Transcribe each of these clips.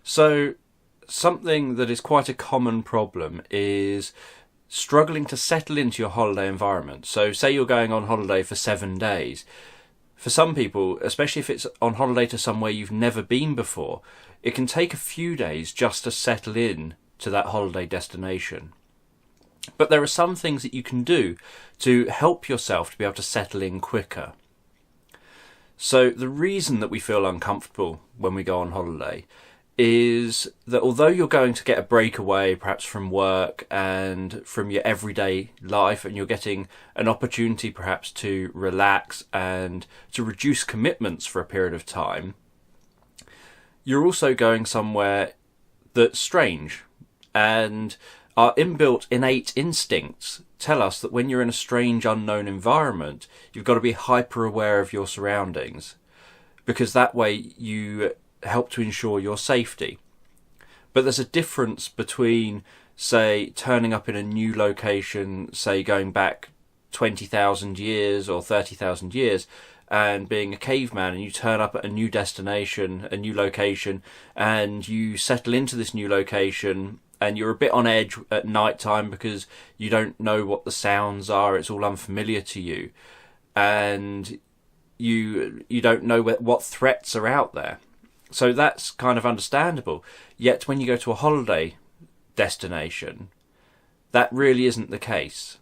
So something that is quite a common problem is struggling to settle into your holiday environment. So say you're going on holiday for 7 days. For some people, especially if it's on holiday to somewhere you've never been before, it can take a few days just to settle in to that holiday destination. But there are some things that you can do to help yourself to be able to settle in quicker. So the reason that we feel uncomfortable when we go on holiday is that although you're going to get a breakaway perhaps from work and from your everyday life, and you're getting an opportunity perhaps to relax and to reduce commitments for a period of time, you're also going somewhere that's strange, and our inbuilt innate instincts tell us that when you're in a strange unknown environment, you've got to be hyper aware of your surroundings, because that way you help to ensure your safety. But there's a difference between, say, turning up in a new location, say going back 20,000 years or 30,000 years, and being a caveman, and you turn up at a new destination, a new location, and you settle into this new location, and you're a bit on edge at night time because you don't know what the sounds are, it's all unfamiliar to you, and you don't know what threats are out there. So that's kind of understandable. Yet when you go to a holiday destination, that really isn't the case.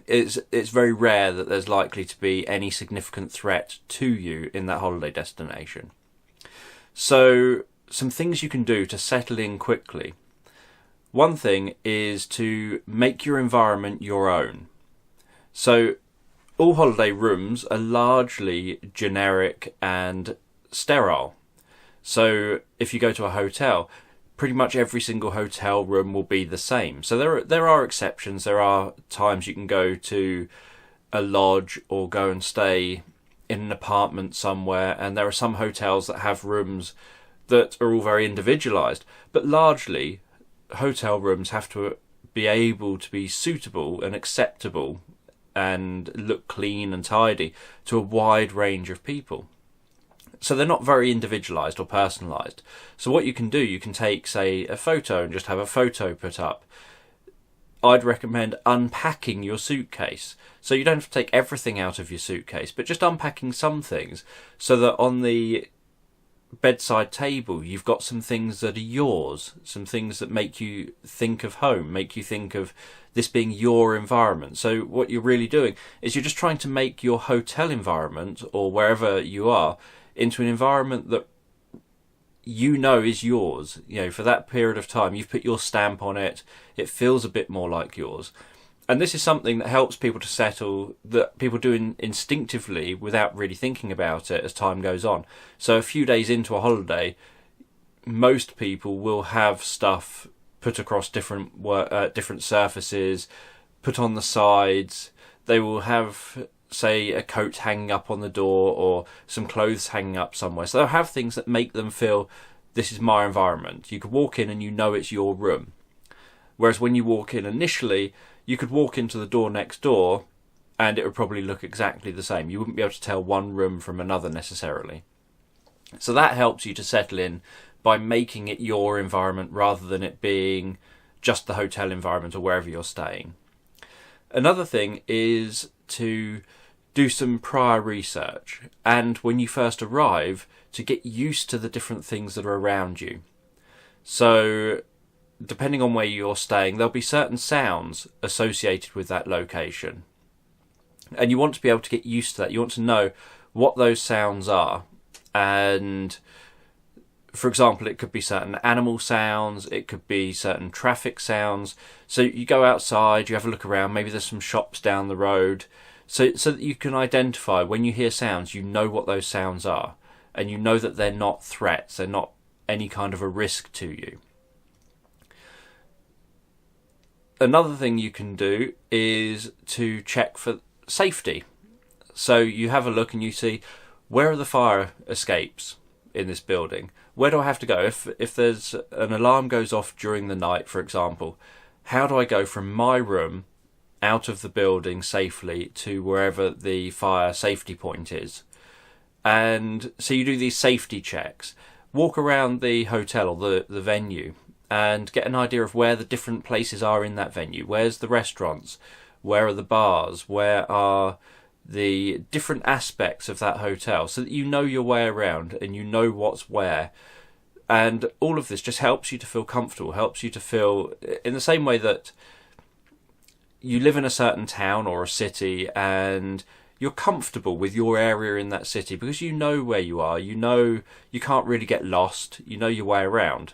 It's very rare that there's likely to be any significant threat to you in that holiday destination. So some things you can do to settle in quickly. One thing is to make your environment your own. So all holiday rooms are largely generic and sterile. So if you go to a hotel, pretty much every single hotel room will be the same. So there are exceptions. There are times you can go to a lodge or go and stay in an apartment somewhere, and there are some hotels that have rooms that are all very individualized. But largely, hotel rooms have to be able to be suitable and acceptable and look clean and tidy to a wide range of people. So they're not very individualized or personalized. So what you can do, you can take, say, a photo and just have a photo put up. I'd recommend unpacking your suitcase. So you don't have to take everything out of your suitcase, but just unpacking some things so that on the bedside table you've got some things that are yours, some things that make you think of home, make you think of this being your environment. So what you're really doing is you're just trying to make your hotel environment, or wherever you are, into an environment that you know is yours. You know, for that period of time, you've put your stamp on it. It feels a bit more like yours. And this is something that helps people to settle, that people do instinctively without really thinking about it as time goes on. So a few days into a holiday, most people will have stuff put across different surfaces, put on the sides. They will have, say, a coat hanging up on the door or some clothes hanging up somewhere. So they'll have things that make them feel, this is my environment. You could walk in and you know it's your room. Whereas when you walk in initially, you could walk into the door next door and it would probably look exactly the same. You wouldn't be able to tell one room from another necessarily. So that helps you to settle in by making it your environment rather than it being just the hotel environment or wherever you're staying. Another thing is to do some prior research, and when you first arrive, to get used to the different things that are around you. So depending on where you're staying, there'll be certain sounds associated with that location, and you want to be able to get used to that. You want to know what those sounds are, and for example, it could be certain animal sounds, it could be certain traffic sounds. So you go outside, you have a look around, maybe there's some shops down the road, so that you can identify when you hear sounds, you know what those sounds are, and you know that they're not threats, they're not any kind of a risk to you. Another thing you can do is to check for safety. So you have a look and you see, where are the fire escapes in this building? Where do I have to go? If there's an alarm goes off during the night, for example, how do I go from my room out of the building safely to wherever the fire safety point is? And so you do these safety checks. walk around the hotel or the venue and get an idea of where the different places are in that venue. Where's the restaurants? Where are the bars? Where are the different aspects of that hotel, so that you know your way around and you know what's where. And all of this just helps you to feel comfortable, helps you to feel in the same way that you live in a certain town or a city and you're comfortable with your area in that city because you know where you are, you know you can't really get lost, you know your way around.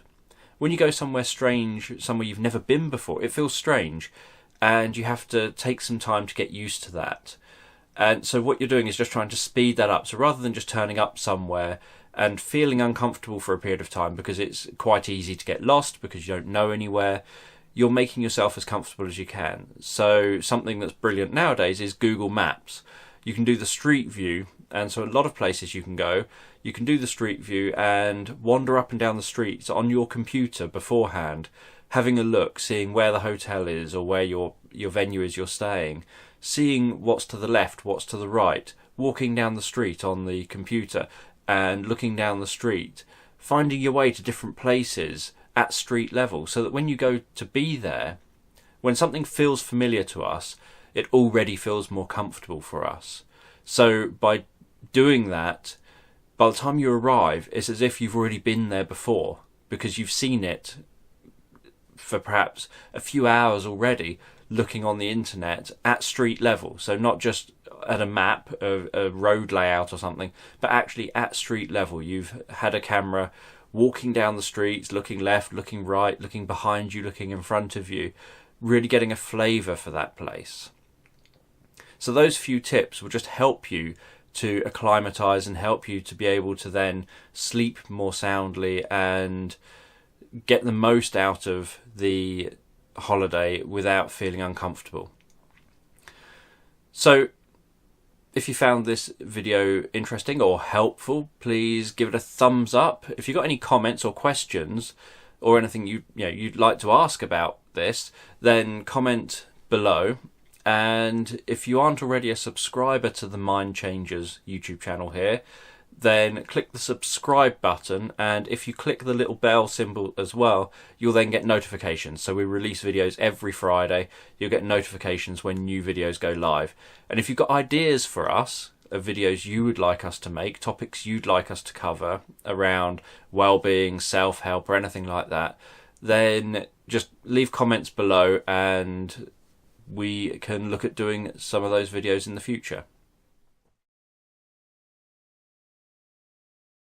When you go somewhere strange, somewhere you've never been before, it feels strange and you have to take some time to get used to that. And so what you're doing is just trying to speed that up. So rather than just turning up somewhere and feeling uncomfortable for a period of time because it's quite easy to get lost because you don't know anywhere, you're making yourself as comfortable as you can. So something that's brilliant nowadays is Google Maps. You can do the street view, and so a lot of places you can go, you can do the street view and wander up and down the streets on your computer beforehand, having a look, seeing where the hotel is or where your venue is you're staying, seeing what's to the left, what's to the right, walking down the street on the computer and looking down the street, finding your way to different places at street level, so that when you go to be there, when something feels familiar to us, it already feels more comfortable for us. So by doing that, by the time you arrive, it's as if you've already been there before, because you've seen it for perhaps a few hours already, looking on the internet at street level. So not just at a map, a road layout or something, but actually at street level. You've had a camera walking down the streets, looking left, looking right, looking behind you, looking in front of you, really getting a flavour for that place. So those few tips will just help you to acclimatise and help you to be able to then sleep more soundly and get the most out of the holiday without feeling uncomfortable. So if you found this video interesting or helpful, please give it a thumbs up. If you've got any comments or questions or anything you'd like to ask about this, then comment below. And if you aren't already a subscriber to the Mind Changers YouTube channel here, then click the subscribe button, and if you click the little bell symbol as well, you'll then get notifications. So we release videos every Friday. You'll get notifications when new videos go live. And if you've got ideas for us of videos you would like us to make, topics you'd like us to cover around well-being, self-help or anything like that, then just leave comments below and we can look at doing some of those videos in the future.